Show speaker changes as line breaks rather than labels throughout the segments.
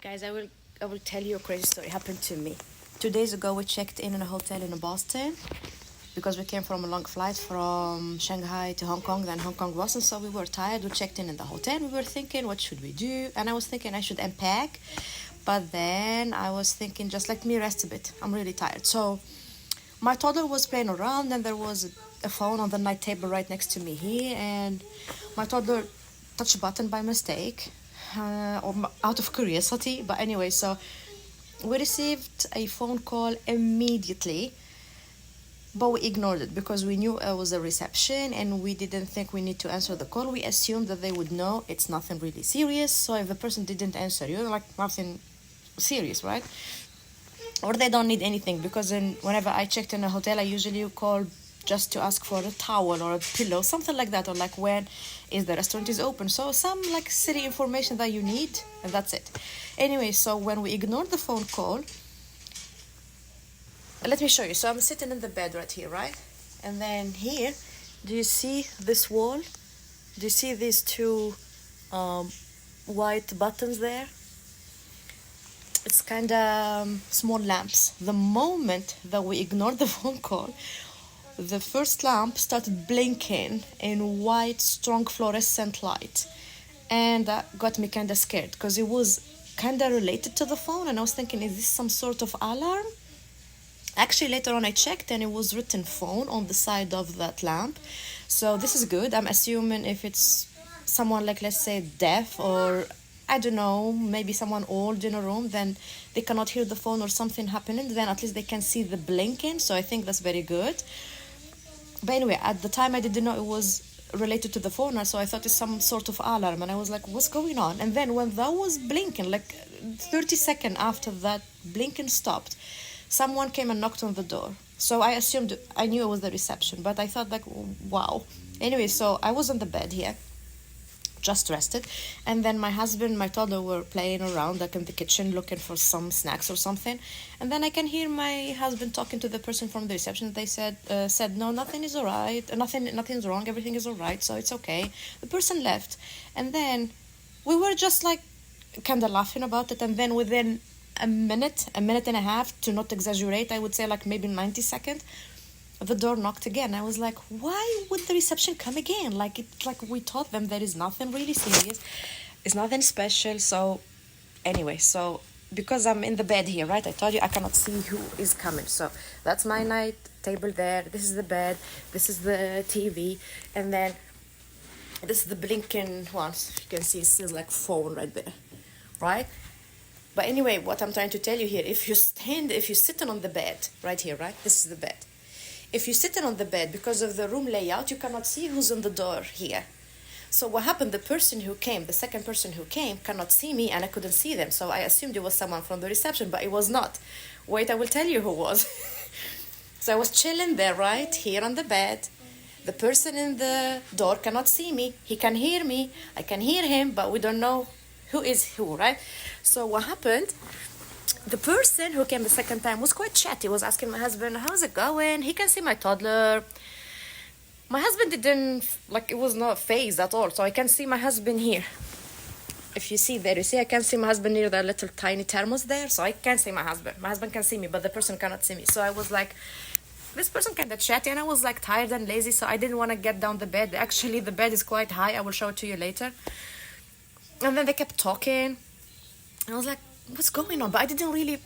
Guys, I will tell you a crazy story happened to me. 2 days ago, we checked in a hotel in Boston because we came from a long flight from Shanghai to Hong Kong, then Hong Kong Boston. So we were tired. We checked in the hotel. We were thinking, what should we do? And I was thinking I should unpack, but then I was thinking, just let me rest a bit. I'm really tired. So my toddler was playing around, and there was a phone on the night table right next to me here, and my toddler touched a button by mistake, out of curiosity. But anyway, so we received a phone call immediately, but we ignored it because we knew it was a reception and we didn't think we need to answer the call. We assumed that they would know it's nothing really serious. So if the person didn't answer you, like nothing serious, right? Or they don't need anything, because whenever I checked in a hotel, I usually call just to ask for a towel or a pillow, something like that, or like when is the restaurant is open. So some like city information that you need, and that's it. Anyway, so when we ignored the phone call, let me show you. So I'm sitting in the bed right here, right? And then here, do you see this wall? Do you see these two white buttons there? It's kind of small lamps. The moment that we ignored the phone call, the first lamp started blinking in white, strong fluorescent light. And that got me kind of scared because it was kind of related to the phone. And I was thinking, is this some sort of alarm? Actually, later on I checked and it was written phone on the side of that lamp. So this is good. I'm assuming if it's someone like, let's say, deaf, or I don't know, maybe someone old in a room, then they cannot hear the phone or something happening, then at least they can see the blinking. So I think that's very good. But anyway, at the time I didn't know it was related to the phone, so I thought it's some sort of alarm, and I was like, what's going on? And then when that was blinking, like 30 seconds after that blinking stopped, someone came and knocked on the door. So I knew it was the reception, but I thought like, wow. Anyway, so I was on the bed here, just rested, and then my husband, my toddler were playing around like in the kitchen looking for some snacks or something, and then I can hear my husband talking to the person from the reception. They said no, nothing is all right, nothing's wrong, everything is all right, so it's okay. The person left, and then we were just like kind of laughing about it, and then within a minute and a half, to not exaggerate, I would say like maybe 90 seconds, the door knocked again. I was like, why would the reception come again? Like, it's like we told them there is nothing really serious, it's nothing special. So anyway, so because I'm in the bed here, right, I told you I cannot see who is coming. So that's my night table there, this is the bed, this is the TV, and then this is the blinking ones. You can see it says like phone right there, right? But anyway, what I'm trying to tell you here, if you're sitting on the bed right here, right, this is the bed. If you're sitting on the bed, because of the room layout, you cannot see who's on the door here. So what happened, the second person who came, cannot see me, and I couldn't see them. So I assumed it was someone from the reception, but it was not. Wait, I will tell you who was. So I was chilling there, right, here on the bed. The person in the door cannot see me. He can hear me. I can hear him, but we don't know who is who, right? So what happened, the person who came the second time was quite chatty, was asking my husband, how's it going? He can see my toddler. My husband didn't, like, it was not phased at all. So I can see my husband here. If you see there, you see I can see my husband near the little tiny thermos there. So I can see my husband. My husband can see me, but the person cannot see me. So I was like, this person kind of chatty, and I was like tired and lazy, so I didn't want to get down the bed. Actually, the bed is quite high. I will show it to you later. And then they kept talking. I was like, what's going on? But I didn't really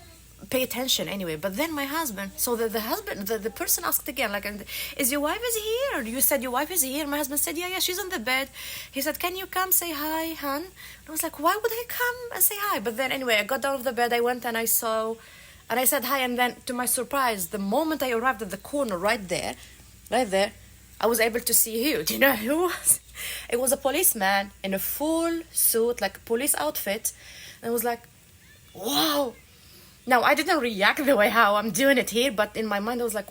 pay attention anyway. But then my husband, so the person asked again, like, is your wife is here? You said your wife is here. My husband said, yeah, she's on the bed. He said, can you come say hi, hon? I was like, why would I come and say hi? But then anyway, I got out of the bed, I went and I said hi, and then to my surprise, the moment I arrived at the corner right there, I was able to see who. Do you know who was? It was a policeman in a full suit, like police outfit. And I was like, wow. Now, I didn't react the way how I'm doing it here, but in my mind I was like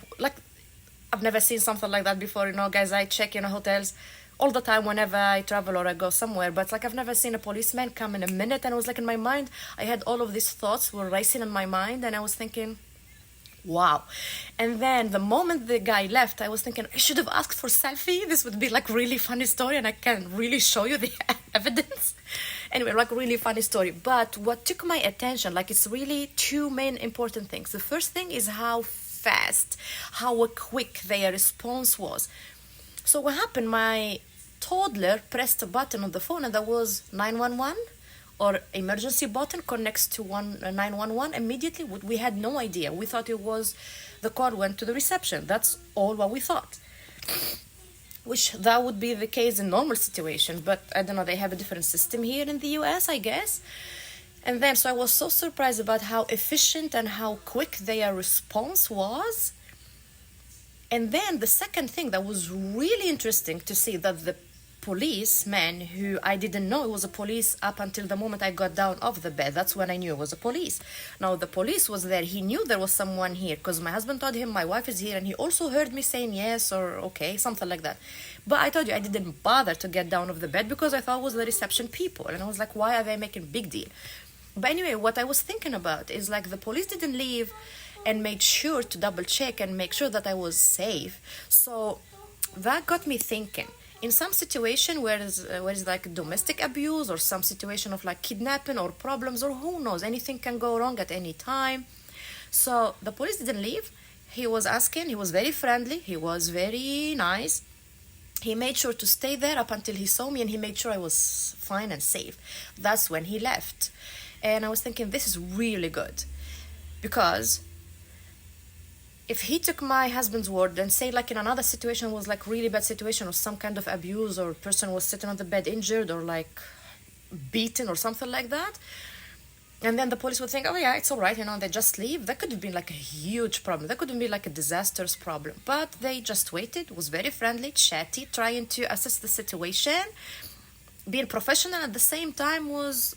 I've never seen something like that before. You know, guys, I check in hotels all the time whenever I travel or I go somewhere, but like I've never seen a policeman come in a minute. And I was like, in my mind, I had all of these thoughts were racing in my mind, and I was thinking, wow. And then the moment the guy left, I was thinking, I should have asked for selfie. This would be like really funny story and I can really show you the evidence. Anyway, like really funny story. But what took my attention, like it's really two main important things. The first thing is how fast, how quick their response was. So what happened, my toddler pressed a button on the phone and that was 911 or emergency button connects to 911 immediately. We had no idea. We thought it was the call went to the reception. That's all what we thought. Which that would be the case in normal situation, but I don't know, they have a different system here in the US, I guess. And then, so I was so surprised about how efficient and how quick their response was. And then the second thing that was really interesting to see that the policeman, who I didn't know it was a police up until the moment I got down off the bed. That's when I knew it was a police. Now the police was there. He knew there was someone here because my husband told him my wife is here, and he also heard me saying yes or okay, something like that. But I told you I didn't bother to get down off the bed because I thought it was the reception people, and I was like, why are they making a big deal? But anyway, what I was thinking about is like the police didn't leave and made sure to double check and make sure that I was safe. So that got me thinking. In some situation where it's like domestic abuse or some situation of like kidnapping or problems or who knows, anything can go wrong at any time. So the police didn't leave. He was asking, he was very friendly, he was very nice. He made sure to stay there up until he saw me and he made sure I was fine and safe. That's when he left. And I was thinking, this is really good. Because if he took my husband's word and say like in another situation was like really bad situation or some kind of abuse or person was sitting on the bed injured or like beaten or something like that, and then the police would think, oh yeah, it's all right, they just leave, that could have been like a huge problem. That could have been like a disastrous problem. But they just waited, was very friendly, chatty, trying to assess the situation, being professional at the same time, was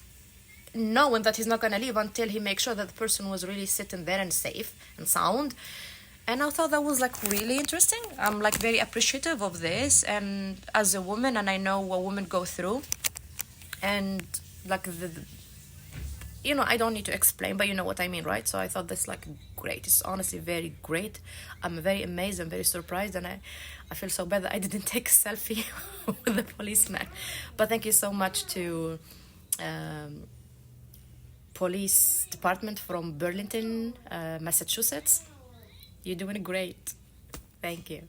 knowing that he's not going to leave until he makes sure that the person was really sitting there and safe and sound. And I thought that was like really interesting. I'm like very appreciative of this, and as a woman, and I know what women go through, and like I don't need to explain, but you know what I mean, right? So I thought this like great. It's honestly very great. I'm very amazed and very surprised, and I feel so bad that I didn't take a selfie with the policeman. But thank you so much to police department from Burlington, Massachusetts. You're doing great. Thank you.